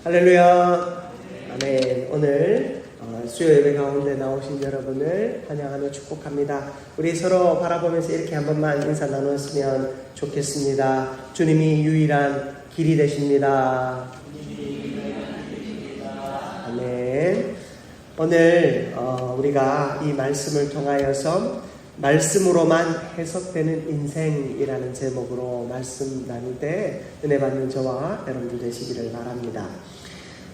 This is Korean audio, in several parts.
할렐루야. 아멘. 오늘 수요 예배 가운데 나오신 여러분을 환영하며 축복합니다. 우리 서로 바라보면서 이렇게 한 번만 인사 나눴으면 좋겠습니다. 주님이 유일한 길이 되십니다. 아멘. 오늘 우리가 이 말씀을 통하여서 말씀으로만 해석되는 인생이라는 제목으로 말씀 나눌 때 은혜 받는 저와 여러분들 되시기를 바랍니다.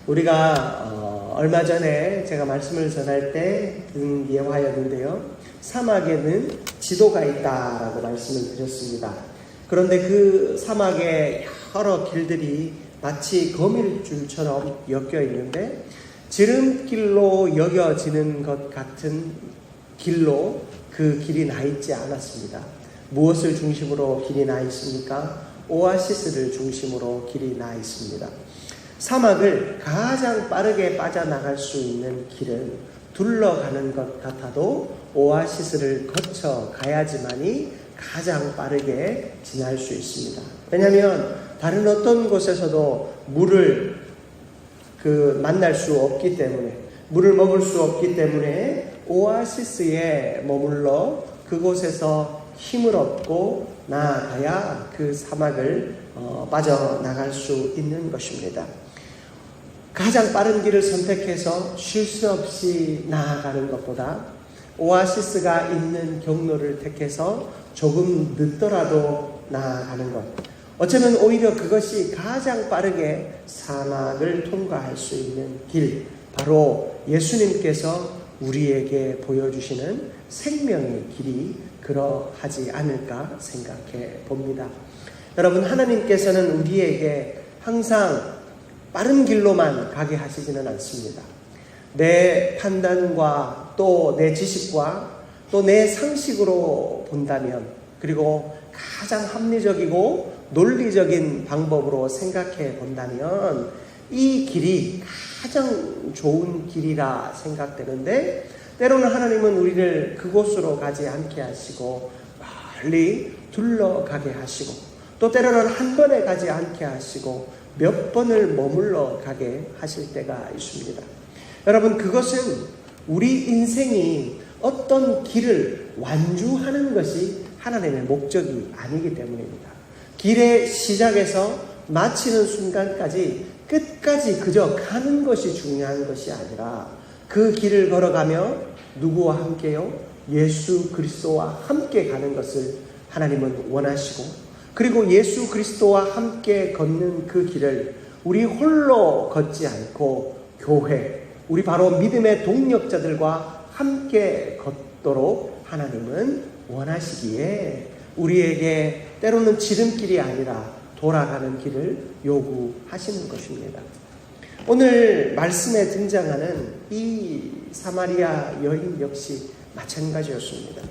우리가 얼마 전에 제가 말씀을 전할 때 예화였는데요, 사막에는 지도가 있다라고 말씀을 드렸습니다. 그런데 그 사막에 여러 길들이 마치 거밀줄처럼 엮여 있는데 지름길로 여겨지는 것 같은 길로 그 길이 나 있지 않았습니다. 무엇을 중심으로 길이 나 있습니까? 오아시스를 중심으로 길이 나 있습니다. 사막을 가장 빠르게 빠져나갈 수 있는 길은 둘러가는 것 같아도 오아시스를 거쳐 가야지만이 가장 빠르게 지날 수 있습니다. 왜냐하면 다른 어떤 곳에서도 물을 만날 수 없기 때문에, 물을 먹을 수 없기 때문에 오아시스에 머물러 그곳에서 힘을 얻고 나아가야 그 사막을 빠져나갈 수 있는 것입니다. 가장 빠른 길을 선택해서 쉴 수 없이 나아가는 것보다 오아시스가 있는 경로를 택해서 조금 늦더라도 나아가는 것, 어쩌면 오히려 그것이 가장 빠르게 사막을 통과할 수 있는 길, 바로 예수님께서 우리에게 보여주시는 생명의 길이 그러하지 않을까 생각해 봅니다. 여러분, 하나님께서는 우리에게 항상 빠른 길로만 가게 하시지는 않습니다. 내 판단과 또 내 지식과 또 내 상식으로 본다면, 그리고 가장 합리적이고 논리적인 방법으로 생각해 본다면 이 길이 가장 좋은 길이라 생각되는데, 때로는 하나님은 우리를 그곳으로 가지 않게 하시고 멀리 둘러가게 하시고, 또 때로는 한 번에 가지 않게 하시고 몇 번을 머물러 가게 하실 때가 있습니다. 여러분, 그것은 우리 인생이 어떤 길을 완주하는 것이 하나님의 목적이 아니기 때문입니다. 길의 시작에서 마치는 순간까지 끝까지 그저 가는 것이 중요한 것이 아니라 그 길을 걸어가며 누구와 함께요? 예수 그리스도와 함께 가는 것을 하나님은 원하시고, 그리고 예수 그리스도와 함께 걷는 그 길을 우리 홀로 걷지 않고 교회, 우리 바로 믿음의 동력자들과 함께 걷도록 하나님은 원하시기에 우리에게 때로는 지름길이 아니라 돌아가는 길을 요구하시는 것입니다. 오늘 말씀에 등장하는 이 사마리아 여인 역시 마찬가지였습니다.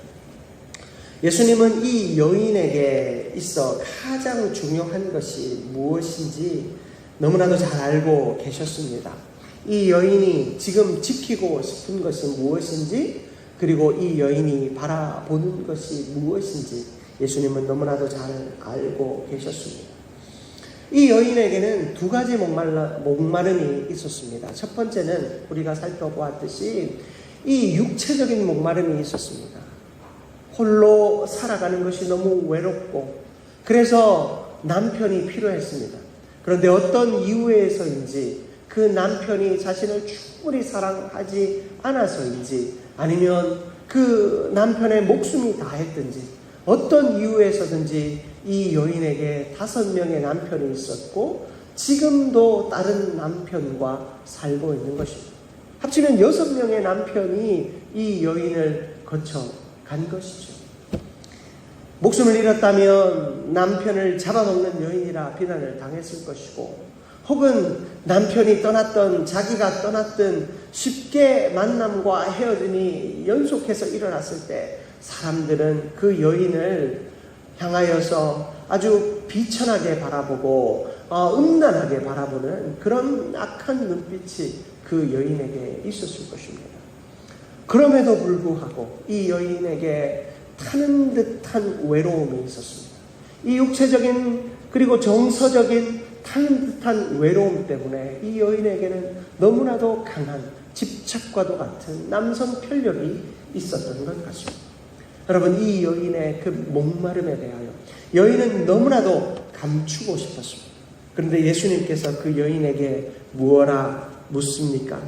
예수님은 이 여인에게 있어 가장 중요한 것이 무엇인지 너무나도 잘 알고 계셨습니다. 이 여인이 지금 지키고 싶은 것이 무엇인지, 그리고 이 여인이 바라보는 것이 무엇인지 예수님은 너무나도 잘 알고 계셨습니다. 이 여인에게는 두 가지 목마름이 있었습니다. 첫 번째는 우리가 살펴보았듯이 이 육체적인 목마름이 있었습니다. 홀로 살아가는 것이 너무 외롭고, 그래서 남편이 필요했습니다. 그런데 어떤 이유에서인지 그 남편이 자신을 충분히 사랑하지 않아서인지, 아니면 그 남편의 목숨이 다했든지, 어떤 이유에서든지 이 여인에게 5명의 남편이 있었고 지금도 다른 남편과 살고 있는 것입니다. 합치면 6명의 남편이 이 여인을 거쳐 간 것이죠. 목숨을 잃었다면 남편을 잡아먹는 여인이라 비난을 당했을 것이고, 혹은 남편이 떠났던, 자기가 떠났던 쉽게 만남과 헤어짐이 연속해서 일어났을 때 사람들은 그 여인을 향하여서 아주 비천하게 바라보고 음란하게 바라보는 그런 악한 눈빛이 그 여인에게 있었을 것입니다. 그럼에도 불구하고 이 여인에게 타는 듯한 외로움이 있었습니다. 이 육체적인 그리고 정서적인 타는 듯한 외로움 때문에 이 여인에게는 너무나도 강한 집착과도 같은 남성 편력이 있었던 것 같습니다. 여러분, 이 여인의 그 목마름에 대하여 여인은 너무나도 감추고 싶었습니다. 그런데 예수님께서 그 여인에게 무엇라 묻습니까?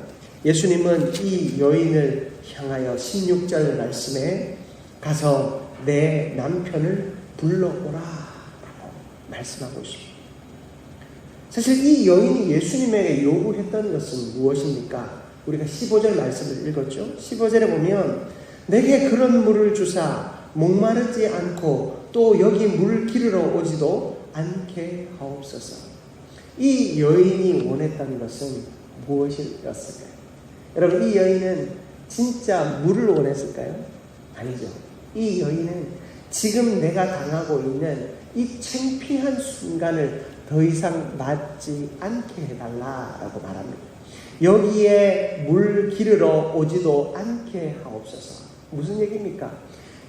예수님은 이 여인을 향하여 16절 말씀에 가서 내 남편을 불러오라 라고 말씀하고 있습니다. 사실 이 여인이 예수님에게 요구했던 것은 무엇입니까? 우리가 15절 말씀을 읽었죠. 15절에 보면 내게 그런 물을 주사 목마르지 않고 또 여기 물 기르러 오지도 않게 하옵소서. 이 여인이 원했던 것은 무엇이었을까요? 여러분, 이 여인은 진짜 물을 원했을까요? 아니죠. 이 여인은 지금 내가 당하고 있는 이 창피한 순간을 더 이상 맞지 않게 해달라라고 말합니다. 여기에 물 기르러 오지도 않게 하옵소서. 무슨 얘기입니까?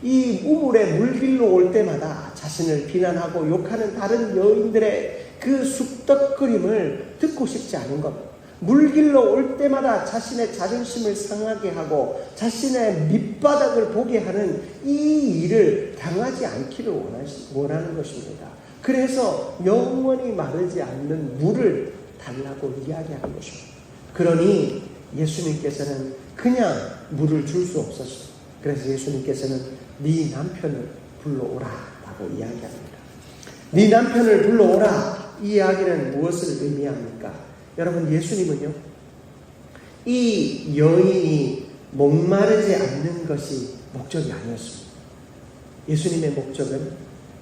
이 우물에 물 길러 올 때마다 자신을 비난하고 욕하는 다른 여인들의 그 쑥덕거림을 듣고 싶지 않은 겁니다. 물 길러 올 때마다 자신의 자존심을 상하게 하고 자신의 밑바닥을 보게 하는 이 일을 당하지 않기를 원하는 것입니다. 그래서 영원히 마르지 않는 물을 달라고 이야기하는 것입니다. 그러니 예수님께서는 그냥 물을 줄 수 없었습니다. 그래서 예수님께서는 네 남편을 불러오라 라고 이야기합니다. 네 남편을 불러오라, 이 이야기는 무엇을 의미합니까? 여러분, 예수님은요, 이 여인이 목마르지 않는 것이 목적이 아니었습니다. 예수님의 목적은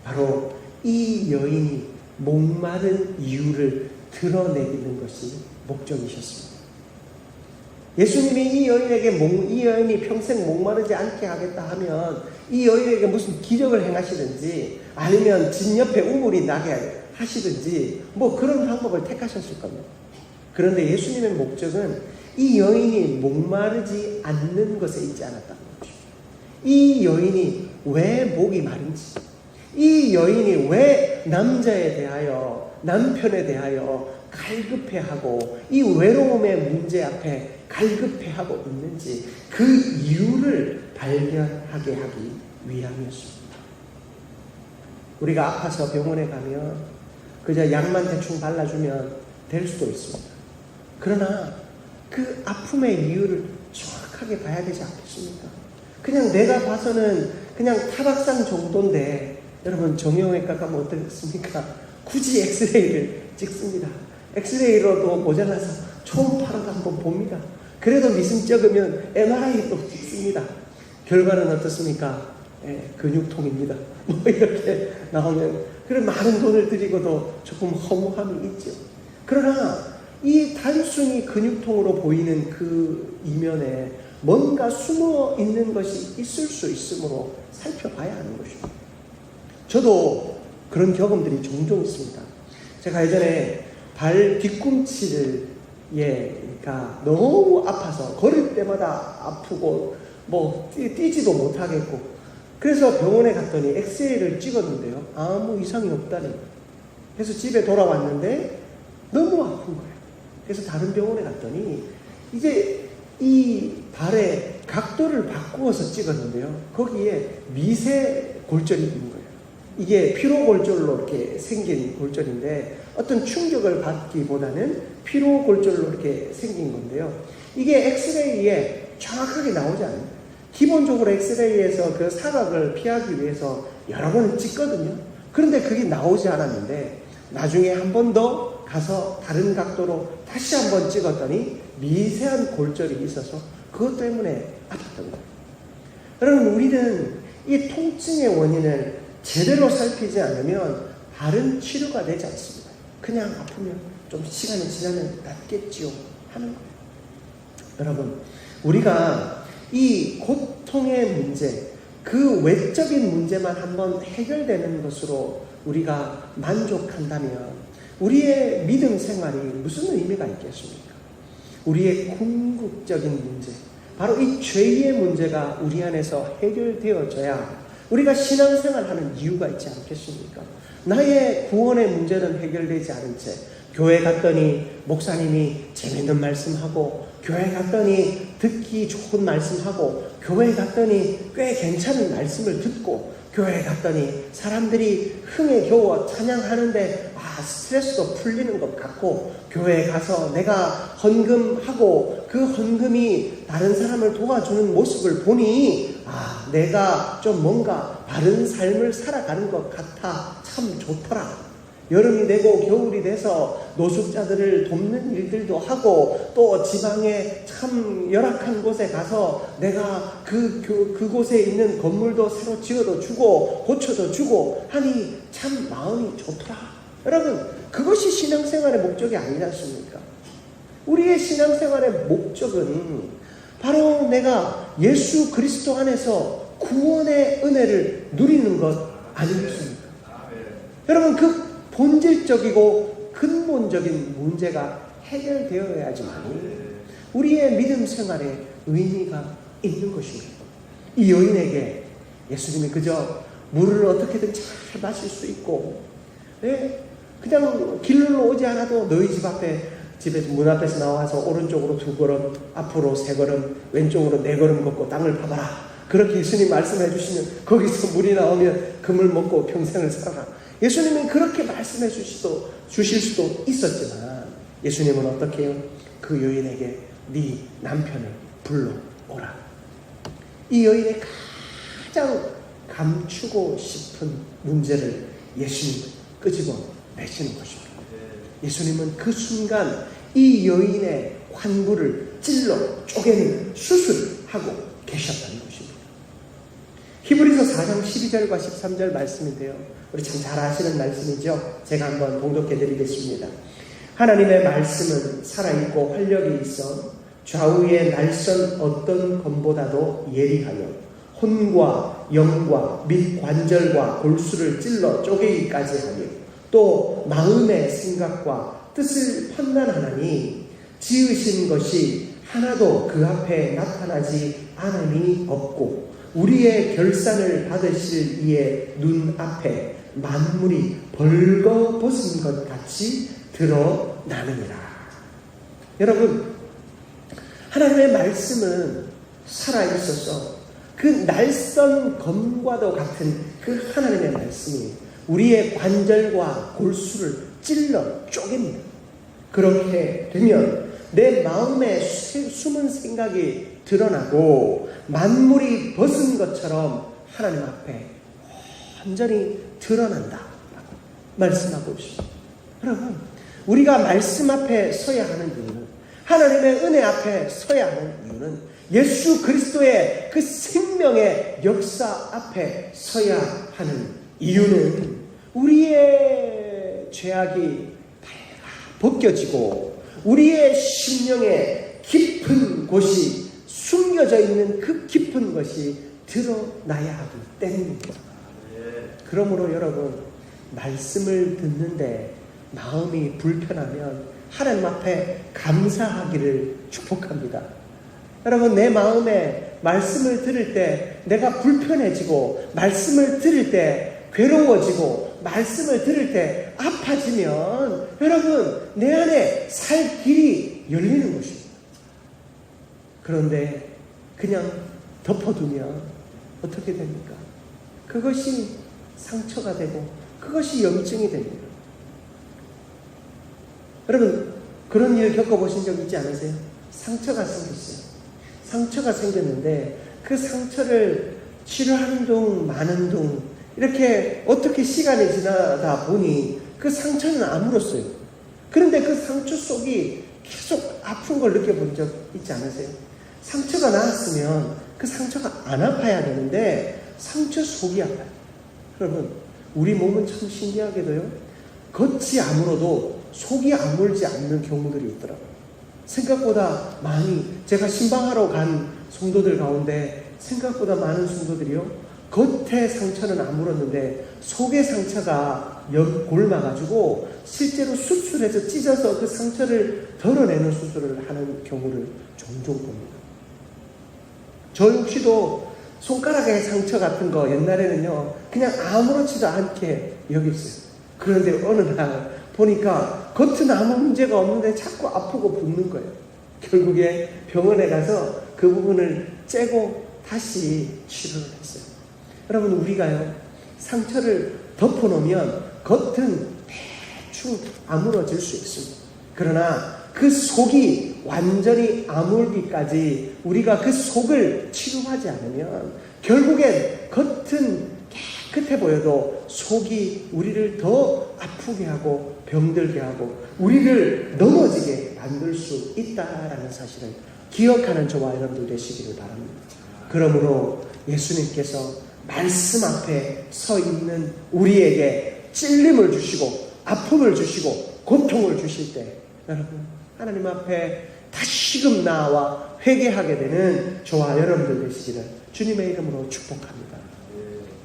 바로 이 여인이 목마른 이유를 드러내는 것이 목적이셨습니다. 예수님이 이 여인이 평생 목마르지 않게 하겠다 하면 이 여인에게 무슨 기적을 행하시든지 아니면 진 옆에 우물이 나게 하시든지 뭐 그런 방법을 택하셨을 겁니다. 그런데 예수님의 목적은 이 여인이 목마르지 않는 것에 있지 않았다는 것입니다. 이 여인이 왜 목이 마른지, 이 여인이 왜 남자에 대하여, 남편에 대하여 갈급해하고 이 외로움의 문제 앞에 갈급해하고 있는지 그 이유를 발견하게 하기 위함이었습니다. 우리가 아파서 병원에 가면 그저 약만 대충 발라주면 될 수도 있습니다. 그러나 그 아픔의 이유를 정확하게 봐야 되지 않겠습니까? 그냥 내가 봐서는 그냥 타박상 정도인데, 여러분, 정형외과 가면 어떻습니까? 굳이 엑스레이를 찍습니다. 엑스레이로도 모자라서 초음파로도 한번 봅니다. 그래도 미심쩍으면 MRI도 찍습니다. 결과는 어떻습니까? 근육통입니다. 뭐 이렇게 나오면 그런 많은 돈을 들이고도 조금 허무함이 있죠. 그러나 이 단순히 근육통으로 보이는 그 이면에 뭔가 숨어 있는 것이 있을 수 있으므로 살펴봐야 하는 것입니다. 저도 그런 경험들이 종종 있습니다. 제가 예전에 발 뒤꿈치를 그러니까 너무 아파서 걸을 때마다 아프고 뭐 뛰지도 못하겠고, 그래서 병원에 갔더니 엑스레이를 찍었는데요, 아무 이상이 없다니. 그래서 집에 돌아왔는데 너무 아픈 거예요. 그래서 다른 병원에 갔더니 이제 이 발의 각도를 바꾸어서 찍었는데요, 거기에 미세 골절이 있는 거예요. 이게 피로골절로 이렇게 생긴 골절인데 어떤 충격을 받기보다는 피로골절로 이렇게 생긴 건데요, 이게 엑스레이에 정확하게 나오지 않아요. 기본적으로 엑스레이에서 그 사각을 피하기 위해서 여러 번을 찍거든요. 그런데 그게 나오지 않았는데 나중에 한 번 더 가서 다른 각도로 다시 한 번 찍었더니 미세한 골절이 있어서 그것 때문에 아팠던 거예요. 여러분, 우리는 이 통증의 원인을 제대로 살피지 않으면 바른 치료가 되지 않습니다. 그냥 아프면 좀 시간이 지나면 낫겠지요 하는 거예요. 여러분, 우리가 이 고통의 문제, 그 외적인 문제만 한번 해결되는 것으로 우리가 만족한다면 우리의 믿음 생활이 무슨 의미가 있겠습니까? 우리의 궁극적인 문제, 바로 이 죄의 문제가 우리 안에서 해결되어져야 우리가 신앙생활하는 이유가 있지 않겠습니까? 나의 구원의 문제는 해결되지 않은 채 교회 갔더니 목사님이 재밌는 말씀하고, 교회 갔더니 듣기 좋은 말씀하고, 교회 갔더니 꽤 괜찮은 말씀을 듣고, 교회 갔더니 사람들이 흥에 겨워 찬양하는데 스트레스도 풀리는 것 같고, 교회에 가서 내가 헌금하고 그 헌금이 다른 사람을 도와주는 모습을 보니 내가 좀 뭔가 바른 삶을 살아가는 것 같아 참 좋더라. 여름이 되고 겨울이 돼서 노숙자들을 돕는 일들도 하고, 또 지방에 참 열악한 곳에 가서 내가 그곳에 있는 건물도 새로 지어도 주고 고쳐도 주고 하니 참 마음이 좋더라. 여러분, 그것이 신앙생활의 목적이 아니지 않습니까? 우리의 신앙생활의 목적은 바로 내가 예수 그리스도 안에서 구원의 은혜를 누리는 것 아니겠습니까? 여러분, 그 본질적이고 근본적인 문제가 해결되어야지만 우리의 믿음 생활에 의미가 있는 것입니다. 이 여인에게 예수님이 그저 물을 어떻게든 잘 마실 수 있고, 그냥 길로 오지 않아도 너희 집에서 문 앞에서 나와서 오른쪽으로 2걸음, 앞으로 3걸음, 왼쪽으로 4걸음 걷고 땅을 파봐라. 그렇게 예수님 말씀해 주시면 거기서 물이 나오면 그 물 먹고 평생을 살아라. 예수님은 그렇게 말씀해 주실 수도 있었지만, 예수님은 어떻게 해요? 그 여인에게 네 남편을 불러오라. 이 여인의 가장 감추고 싶은 문제를 예수님은 끄집어 내시는 것입니다. 예수님은 그 순간 이 여인의 환부를 찔러 쪼개는 수술을 하고 계셨다는 것입니다. 히브리서 4장 12절과 13절 말씀인데요, 우리 참 잘 아시는 말씀이죠. 제가 한번 봉독해 드리겠습니다. 하나님의 말씀은 살아있고 활력이 있어 좌우의 날선 어떤 검보다도 예리하여 혼과 영과 및 관절과 골수를 찔러 쪼개기까지 하며 또 마음의 생각과 뜻을 판단하나니 지으신 것이 하나도 그 앞에 나타나지 않음이 없고 우리의 결산을 받으실 이의 눈앞에 만물이 벌거벗은 것 같이 드러나느니라. 여러분, 하나님의 말씀은 살아있어서 그 날선 검과도 같은 그 하나님의 말씀이 우리의 관절과 골수를 찔러 쪼갭니다. 그렇게 되면 내 마음에 숨은 생각이 드러나고 만물이 벗은 것처럼 하나님 앞에 완전히 드러난다 말씀하고 있습니다. 여러분, 우리가 말씀 앞에 서야 하는 이유는, 하나님의 은혜 앞에 서야 하는 이유는 예수 그리스도의 그 생명의 역사 앞에 서야 하는 이유는 우리의 죄악이 벗겨지고 우리의 심령의 깊은 곳이 숨겨져 있는 그 깊은 것이 드러나야 하기 때문입니다. 그러므로 여러분, 말씀을 듣는데 마음이 불편하면 하나님 앞에 감사하기를 축복합니다. 여러분, 내 마음에 말씀을 들을 때 내가 불편해지고, 말씀을 들을 때 괴로워지고, 말씀을 들을 때 아파지면 여러분, 내 안에 살 길이 열리는 것입니다. 그런데 그냥 덮어두면 어떻게 됩니까? 그것이 상처가 되고 그것이 염증이 됩니다. 여러분, 그런 일 겪어보신 적 있지 않으세요? 상처가 생겼어요. 상처가 생겼는데 그 상처를 치료하는 둥 마는 둥 이렇게 어떻게 시간이 지나다 보니 그 상처는 아물었어요. 그런데 그 상처 속이 계속 아픈 걸 느껴본 적 있지 않으세요? 상처가 나았으면 그 상처가 안 아파야 되는데 상처 속이 아파요. 여러분, 우리 몸은 참 신기하게도요, 겉이 아물어도 속이 아물지 않는 경우들이 있더라고요. 생각보다 많이, 제가 신방하러 간 성도들 가운데 생각보다 많은 성도들이요, 겉의 상처는 아물었는데 속의 상처가 골마가지고 실제로 수술해서 찢어서 그 상처를 덜어내는 수술을 하는 경우를 종종 봅니다. 저 역시도 손가락에 상처 같은 거 옛날에는요 그냥 아무렇지도 않게 여겼어요. 그런데 어느 날 보니까 겉은 아무 문제가 없는데 자꾸 아프고 붓는 거예요. 결국에 병원에 가서 그 부분을 째고 다시 치료를 했어요. 여러분, 우리가요 상처를 덮어놓으면 겉은 대충 아물어질 수 있습니다. 그러나 그 속이 완전히 아물기까지 우리가 그 속을 치료하지 않으면 결국엔 겉은 깨끗해 보여도 속이 우리를 더 아프게 하고 병들게 하고 우리를 넘어지게 만들 수 있다라는 사실을 기억하는 저와 여러분들 되시기를 바랍니다. 그러므로 예수님께서 말씀 앞에 서 있는 우리에게 찔림을 주시고 아픔을 주시고 고통을 주실 때 여러분, 하나님 앞에 다시금 나와 회개하게 되는 저와 여러분들 되시기를 주님의 이름으로 축복합니다.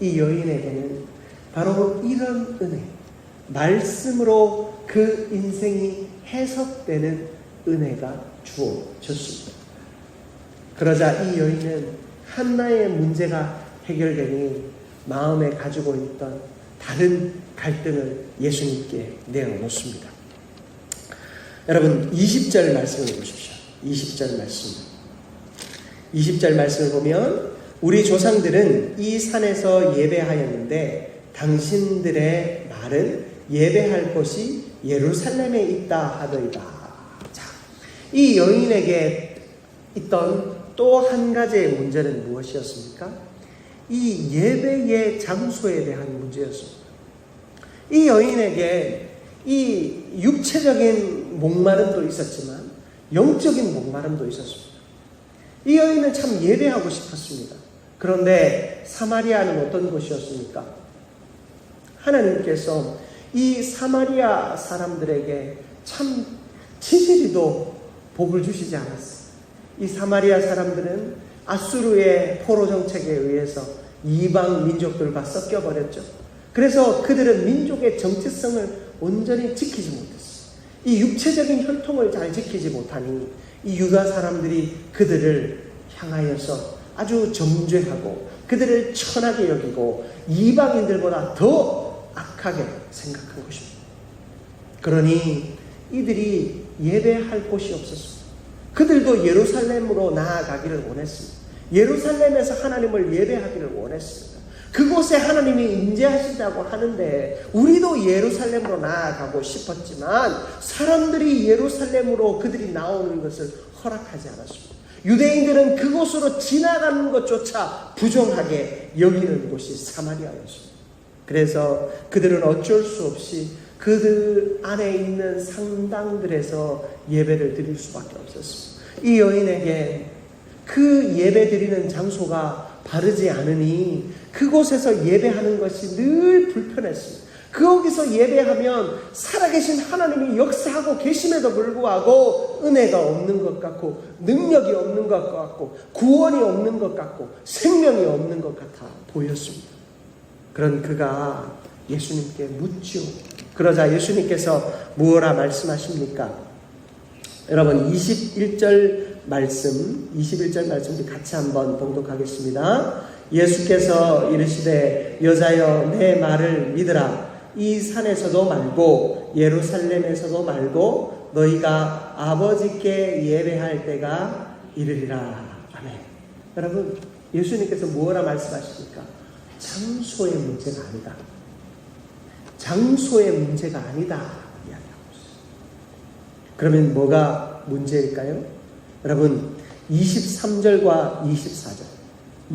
이 여인에게는 바로 이런 은혜, 말씀으로 그 인생이 해석되는 은혜가 주어졌습니다. 그러자 이 여인은 한나의 문제가 해결되니 마음에 가지고 있던 다른 갈등을 예수님께 내어놓습니다. 여러분, 20절 말씀을 보십시오. 20절 말씀. 20절 말씀을 보면 우리 조상들은 이 산에서 예배하였는데 당신들의 말은 예배할 곳이 예루살렘에 있다 하더이다. 자, 이 여인에게 있던 또 한 가지의 문제는 무엇이었습니까? 이 예배의 장소에 대한 문제였습니다. 이 여인에게 이 육체적인 목마름도 있었지만 영적인 목마름도 있었습니다. 이 여인은 참 예배하고 싶었습니다. 그런데 사마리아는 어떤 곳이었습니까? 하나님께서 이 사마리아 사람들에게 참 치질이도 복을 주시지 않았어요. 이 사마리아 사람들은 아수르의 포로 정책에 의해서 이방 민족들과 섞여버렸죠. 그래서 그들은 민족의 정체성을 온전히 지키지 못했어요. 이 육체적인 혈통을 잘 지키지 못하니 이 유다 사람들이 그들을 향하여서 아주 정죄하고 그들을 천하게 여기고 이방인들보다 더 악하게 생각한 것입니다. 그러니 이들이 예배할 곳이 없었습니다. 그들도 예루살렘으로 나아가기를 원했습니다. 예루살렘에서 하나님을 예배하기를 원했습니다. 그곳에 하나님이 임재하신다고 하는데 우리도 예루살렘으로 나아가고 싶었지만 사람들이 예루살렘으로 그들이 나오는 것을 허락하지 않았습니다. 유대인들은 그곳으로 지나가는 것조차 부정하게 여기는 곳이 사마리아였습니다. 그래서 그들은 어쩔 수 없이 그들 안에 있는 상당들에서 예배를 드릴 수밖에 없었습니다. 이 여인에게 그 예배 드리는 장소가 바르지 않으니 그곳에서 예배하는 것이 늘 불편했습니다. 거기서 예배하면 살아계신 하나님이 역사하고 계심에도 불구하고 은혜가 없는 것 같고 능력이 없는 것 같고 구원이 없는 것 같고 생명이 없는 것 같아 보였습니다. 그런 그가 예수님께 묻죠. 그러자 예수님께서 무엇라 말씀하십니까? 여러분 21절 말씀 같이 한번 봉독하겠습니다. 예수께서 이르시되 여자여 내 말을 믿으라. 이 산에서도 말고 예루살렘에서도 말고 너희가 아버지께 예배할 때가 이르리라. 아멘. 여러분 예수님께서 무엇라 말씀하십니까? 장소의 문제가 아니다. 장소의 문제가 아니다 이야기하고 있어요. 그러면 뭐가 문제일까요? 여러분 23절과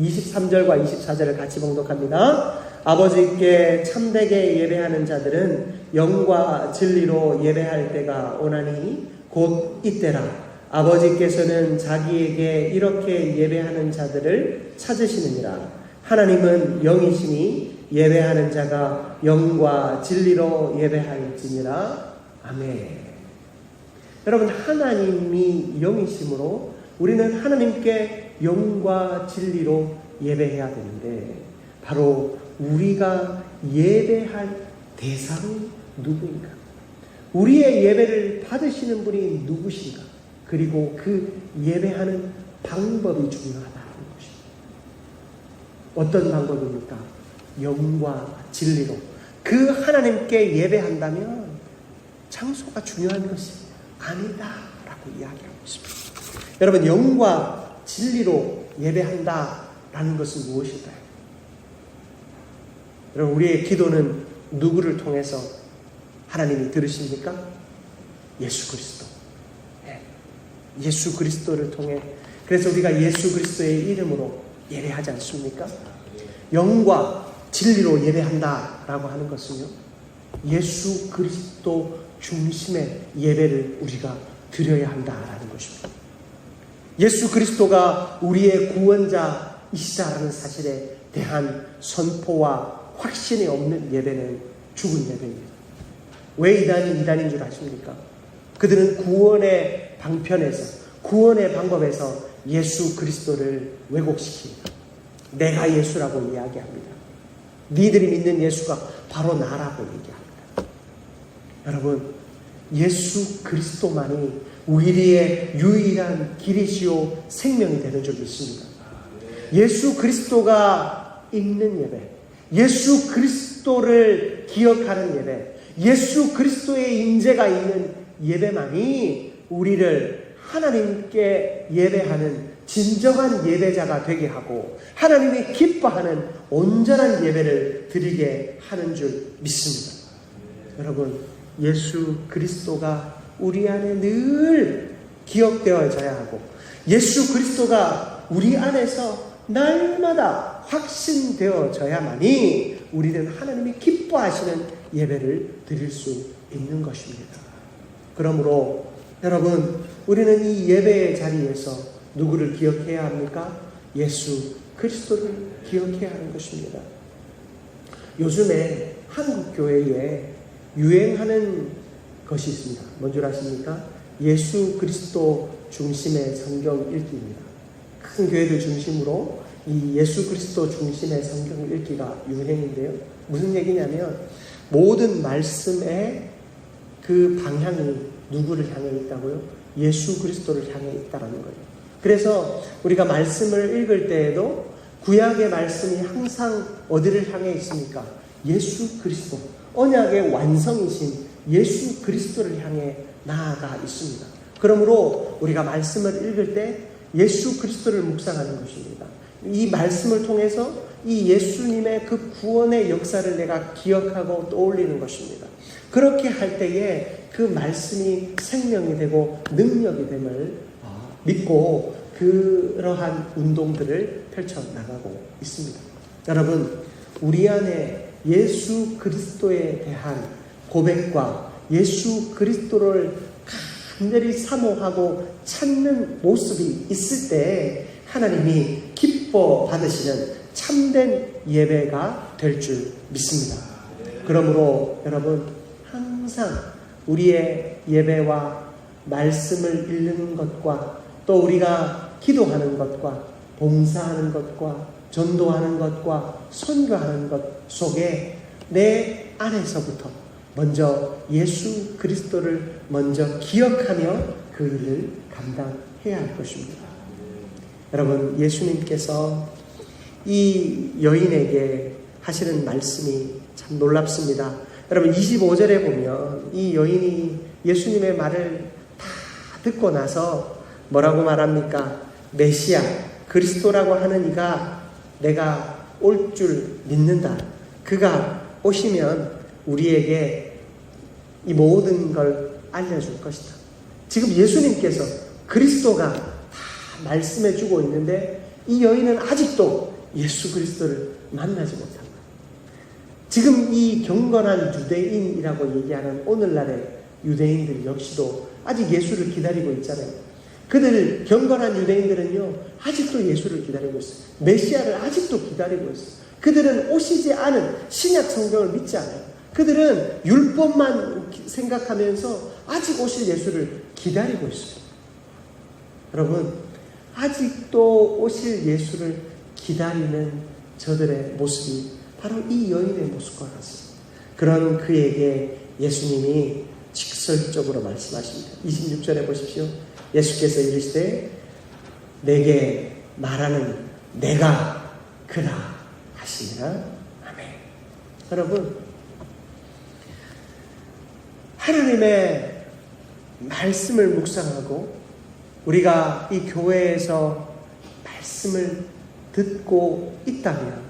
24절을 같이 봉독합니다. 아버지께 참되게 예배하는 자들은 영과 진리로 예배할 때가 오나니 곧 이때라. 아버지께서는 자기에게 이렇게 예배하는 자들을 찾으시느니라. 하나님은 영이시니 예배하는 자가 영과 진리로 예배할지니라. 아멘. 여러분 하나님이 영이시므로 우리는 하나님께 영과 진리로 예배해야 되는데 바로 우리가 예배할 대상이 누구인가? 우리의 예배를 받으시는 분이 누구신가? 그리고 그 예배하는 방법이 중요하다는 것입니다. 어떤 방법입니까? 영과 진리로 그 하나님께 예배한다면 장소가 중요한 것이 아니다라고 이야기하고 있습니다. 여러분, 영과 진리로 예배한다라는 것은 무엇일까요? 여러분, 우리의 기도는 누구를 통해서 하나님이 들으십니까? 예수 그리스도. 예수 그리스도를 통해. 그래서 우리가 예수 그리스도의 이름으로 예배하지 않습니까? 영과 진리로 예배한다라고 하는 것은요, 예수 그리스도 중심의 예배를 우리가 드려야 한다라는 것입니다. 예수 그리스도가 우리의 구원자이시다라는 사실에 대한 선포와 확신이 없는 예배는 죽은 예배입니다. 왜 이단인 줄 아십니까? 그들은 구원의 방편에서, 구원의 방법에서 예수 그리스도를 왜곡시킵니다. 내가 예수라고 이야기합니다. 니들이 믿는 예수가 바로 나라고 얘기합니다. 여러분, 예수 그리스도만이 우리의 유일한 길이시요 생명이 되는 줄 믿습니다. 예수 그리스도가 있는 예배, 예수 그리스도를 기억하는 예배, 예수 그리스도의 임재가 있는 예배만이 우리를 하나님께 예배하는 진정한 예배자가 되게 하고 하나님이 기뻐하는 온전한 예배를 드리게 하는 줄 믿습니다. 여러분, 예수 그리스도가 우리 안에 늘 기억되어져야 하고 예수 그리스도가 우리 안에서 날마다 확신되어져야만이 우리는 하나님이 기뻐하시는 예배를 드릴 수 있는 것입니다. 그러므로 여러분, 우리는 이 예배의 자리에서 누구를 기억해야 합니까? 예수 그리스도를 기억해야 하는 것입니다. 요즘에 한국 교회에 유행하는 것이 있습니다. 뭔 줄 아십니까? 예수 그리스도 중심의 성경 읽기입니다. 큰 교회들 중심으로 이 예수 그리스도 중심의 성경 읽기가 유행인데요. 무슨 얘기냐면 모든 말씀의 그 방향이 누구를 향해 있다고요? 예수 그리스도를 향해 있다라는 거예요. 그래서 우리가 말씀을 읽을 때에도 구약의 말씀이 항상 어디를 향해 있습니까? 예수 그리스도, 언약의 완성이신 예수 그리스도를 향해 나아가 있습니다. 그러므로 우리가 말씀을 읽을 때 예수 그리스도를 묵상하는 것입니다. 이 말씀을 통해서 이 예수님의 그 구원의 역사를 내가 기억하고 떠올리는 것입니다. 그렇게 할 때에 그 말씀이 생명이 되고 능력이 됨을 믿고 그러한 운동들을 펼쳐나가고 있습니다. 여러분, 우리 안에 예수 그리스도에 대한 고백과 예수 그리스도를 간절히 사모하고 찾는 모습이 있을 때 하나님이 기뻐 받으시는 참된 예배가 될 줄 믿습니다. 그러므로 여러분, 항상 우리의 예배와 말씀을 읽는 것과 또 우리가 기도하는 것과 봉사하는 것과 전도하는 것과 선교하는 것 속에 내 안에서부터 먼저 예수 그리스도를 먼저 기억하며 그 일을 감당해야 할 것입니다. 여러분, 예수님께서 이 여인에게 하시는 말씀이 참 놀랍습니다. 여러분, 25절에 보면 이 여인이 예수님의 말을 다 듣고 나서 뭐라고 말합니까? 메시아, 그리스도라고 하는 이가 내가 올 줄 믿는다. 그가 오시면 우리에게 이 모든 걸 알려줄 것이다. 지금 예수님께서 그리스도가 다 말씀해 주고 있는데 이 여인은 아직도 예수 그리스도를 만나지 못합니다. 지금 이 경건한 유대인이라고 얘기하는 오늘날의 유대인들 역시도 아직 예수를 기다리고 있잖아요. 그들 경건한 유대인들은요, 아직도 예수를 기다리고 있어요. 메시아를 아직도 기다리고 있어요. 그들은 오시지 않은 신약 성경을 믿지 않아요. 그들은 율법만 생각하면서 아직 오실 예수를 기다리고 있어요. 여러분, 아직도 오실 예수를 기다리는 저들의 모습이 바로 이 여인의 모습과 같습니다. 그런 그에게 예수님이 직설적으로 말씀하십니다. 26절에 보십시오. 예수께서 이르시되 내게 말하는 내가 그다 하시니라. 아멘. 여러분, 하나님의 말씀을 묵상하고 우리가 이 교회에서 말씀을 듣고 있다면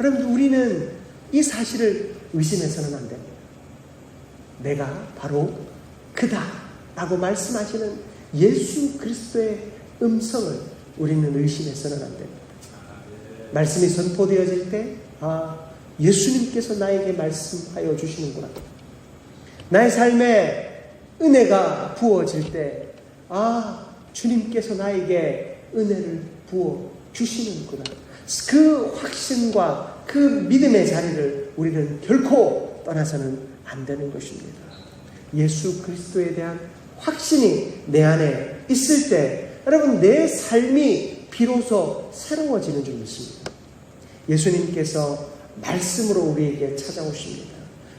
여러분, 우리는 이 사실을 의심해서는 안 됩니다. 내가 바로 그다 라고 말씀하시는 예수 그리스도의 음성을 우리는 의심해서는 안 됩니다. 말씀이 선포되어질 때 예수님께서 나에게 말씀하여 주시는구나. 나의 삶에 은혜가 부어질 때 주님께서 나에게 은혜를 부어 주시는구나. 그 확신과 그 믿음의 자리를 우리는 결코 떠나서는 안 되는 것입니다. 예수 그리스도에 대한 확신이 내 안에 있을 때 여러분, 내 삶이 비로소 새로워지는 줄 믿습니다. 예수님께서 말씀으로 우리에게 찾아오십니다.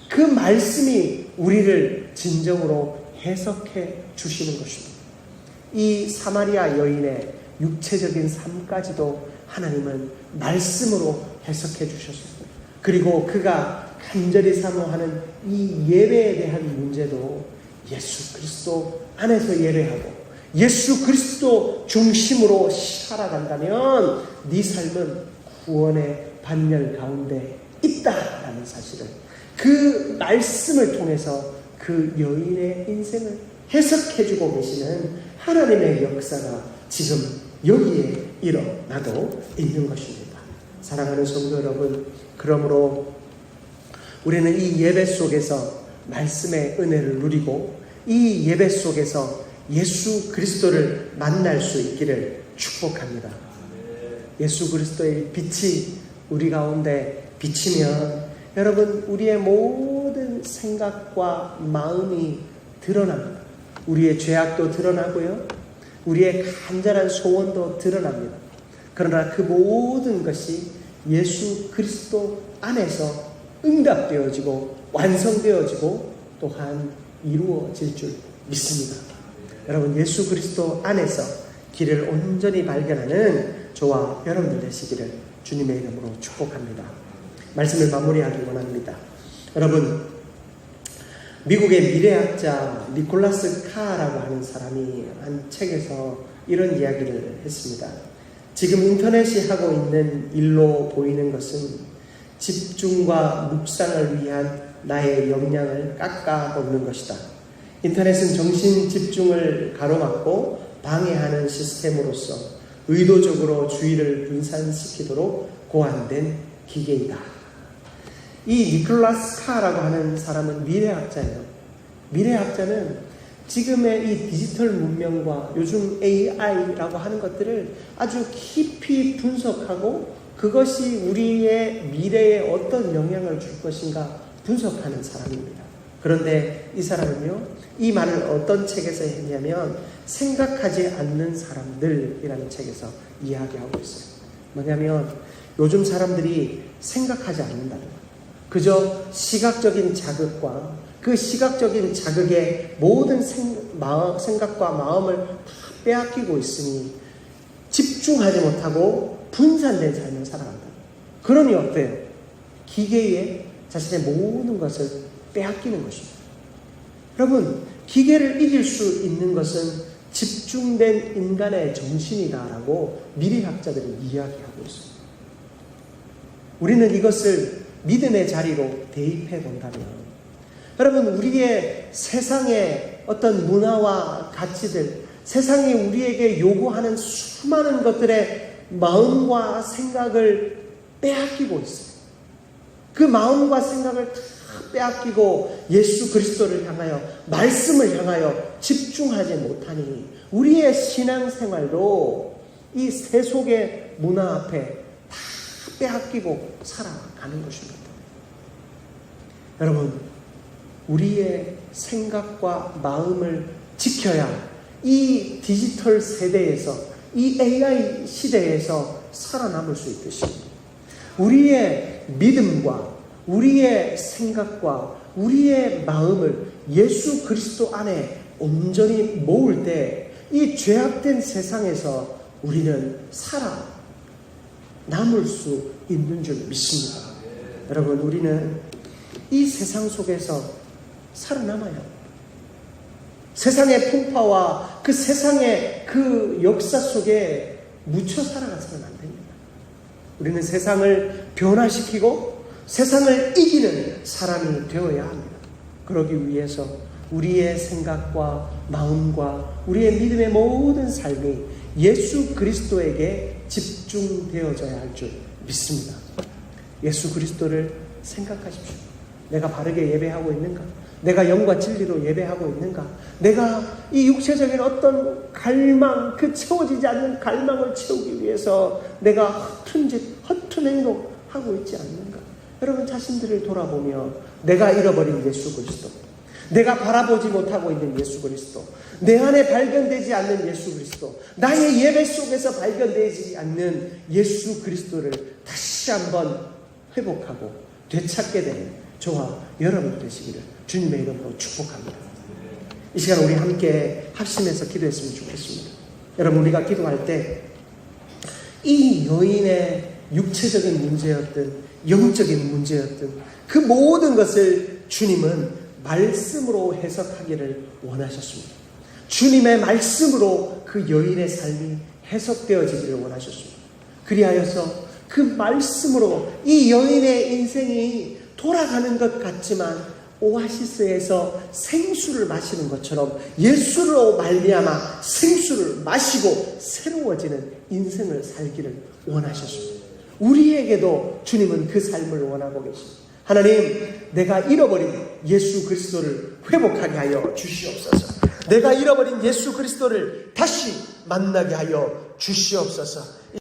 그 말씀이 우리를 진정으로 해석해 주시는 것입니다. 이 사마리아 여인의 육체적인 삶까지도 하나님은 말씀으로 해석해 주셨습니다. 그리고 그가 간절히 사모하는 이 예배에 대한 문제도 예수 그리스도 안에서 예배하고 예수 그리스도 중심으로 살아간다면 네 삶은 구원의 반열 가운데 있다라는 사실을, 그 말씀을 통해서 그 여인의 인생을 해석해주고 계시는 하나님의 역사가 지금 여기에 일어나고 있는 것입니다. 사랑하는 성도 여러분, 그러므로 우리는 이 예배 속에서 말씀의 은혜를 누리고 이 예배 속에서 예수 그리스도를 만날 수 있기를 축복합니다. 예수 그리스도의 빛이 우리 가운데 비치면 여러분, 우리의 모든 생각과 마음이 드러납니다. 우리의 죄악도 드러나고요, 우리의 간절한 소원도 드러납니다. 그러나 그 모든 것이 예수 그리스도 안에서 응답되어지고 완성되어지고 또한 이루어질 줄 믿습니다. 여러분, 예수 그리스도 안에서 길을 온전히 발견하는 저와 여러분들 되시기를 주님의 이름으로 축복합니다. 말씀을 마무리하기 원합니다. 여러분, 미국의 미래학자 니콜라스 카라고 하는 사람이 한 책에서 이런 이야기를 했습니다. 지금 인터넷이 하고 있는 일로 보이는 것은 집중과 묵상을 위한 나의 역량을 깎아놓는 것이다. 인터넷은 정신 집중을 가로막고 방해하는 시스템으로서 의도적으로 주의를 분산시키도록 고안된 기계이다. 이 니콜라스 카라고 하는 사람은 미래학자예요. 미래학자는 지금의 이 디지털 문명과 요즘 AI라고 하는 것들을 아주 깊이 분석하고 그것이 우리의 미래에 어떤 영향을 줄 것인가 분석하는 사람입니다. 그런데 이 사람은요, 이 말을 어떤 책에서 했냐면 생각하지 않는 사람들이라는 책에서 이야기하고 있어요. 뭐냐면 요즘 사람들이 생각하지 않는다는 거예요. 그저 시각적인 자극과 그 시각적인 자극에 모든 생각과 마음을 다 빼앗기고 있으니 집중하지 못하고 분산된 삶을 살아간다. 그러니 어때요? 기계에 자신의 모든 것을 빼앗기는 것입니다. 여러분, 기계를 이길 수 있는 것은 집중된 인간의 정신이다라고 미래학자들이 이야기하고 있습니다. 우리는 이것을 믿음의 자리로 대입해 본다면 여러분, 우리의 세상의 어떤 문화와 가치들, 세상이 우리에게 요구하는 수많은 것들의 마음과 생각을 빼앗기고 있어요. 그 마음과 생각을 다 빼앗기고 예수 그리스도를 향하여, 말씀을 향하여 집중하지 못하니 우리의 신앙생활도 이 세속의 문화 앞에 다 빼앗기고 살아가는 것입니다. 여러분, 우리의 생각과 마음을 지켜야 이 디지털 세대에서, 이 AI 시대에서 살아남을 수 있듯이 우리의 믿음과 우리의 생각과 우리의 마음을 예수 그리스도 안에 온전히 모을 때 이 죄악된 세상에서 우리는 남을 수 있는 줄 믿습니다. 여러분, 우리는 이 세상 속에서 살아남아요. 세상의 풍파와 그 세상의 그 역사 속에 묻혀 살아가서는 안 됩니다. 우리는 세상을 변화시키고 세상을 이기는 사람이 되어야 합니다. 그러기 위해서 우리의 생각과 마음과 우리의 믿음의 모든 삶이 예수 그리스도에게 집중되어져야 할 줄 믿습니다. 예수 그리스도를 생각하십시오. 내가 바르게 예배하고 있는가? 내가 영과 진리로 예배하고 있는가? 내가 이 육체적인 어떤 갈망, 그 채워지지 않는 갈망을 채우기 위해서 내가 허튼 짓, 허튼 행동하고 있지 않는가? 여러분 자신들을 돌아보며 내가 잃어버린 예수 그리스도, 내가 바라보지 못하고 있는 예수 그리스도, 내 안에 발견되지 않는 예수 그리스도, 나의 예배 속에서 발견되지 않는 예수 그리스도를 다시 한번 회복하고 되찾게 되는 저와 여러분 되시기를 주님의 이름으로 축복합니다. 이 시간 우리 함께 합심해서 기도했으면 좋겠습니다. 여러분, 우리가 기도할 때 이 여인의 육체적인 문제였든 영적인 문제였든 그 모든 것을 주님은 말씀으로 해석하기를 원하셨습니다. 주님의 말씀으로 그 여인의 삶이 해석되어지기를 원하셨습니다. 그리하여서 그 말씀으로 이 여인의 인생이 돌아가는 것 같지만 오아시스에서 생수를 마시는 것처럼 예수로 말미암아 생수를 마시고 새로워지는 인생을 살기를 원하셨습니다. 우리에게도 주님은 그 삶을 원하고 계십니다. 하나님, 내가 잃어버린 예수 그리스도를 회복하게 하여 주시옵소서. 내가 잃어버린 예수 그리스도를 다시 만나게 하여 주시옵소서.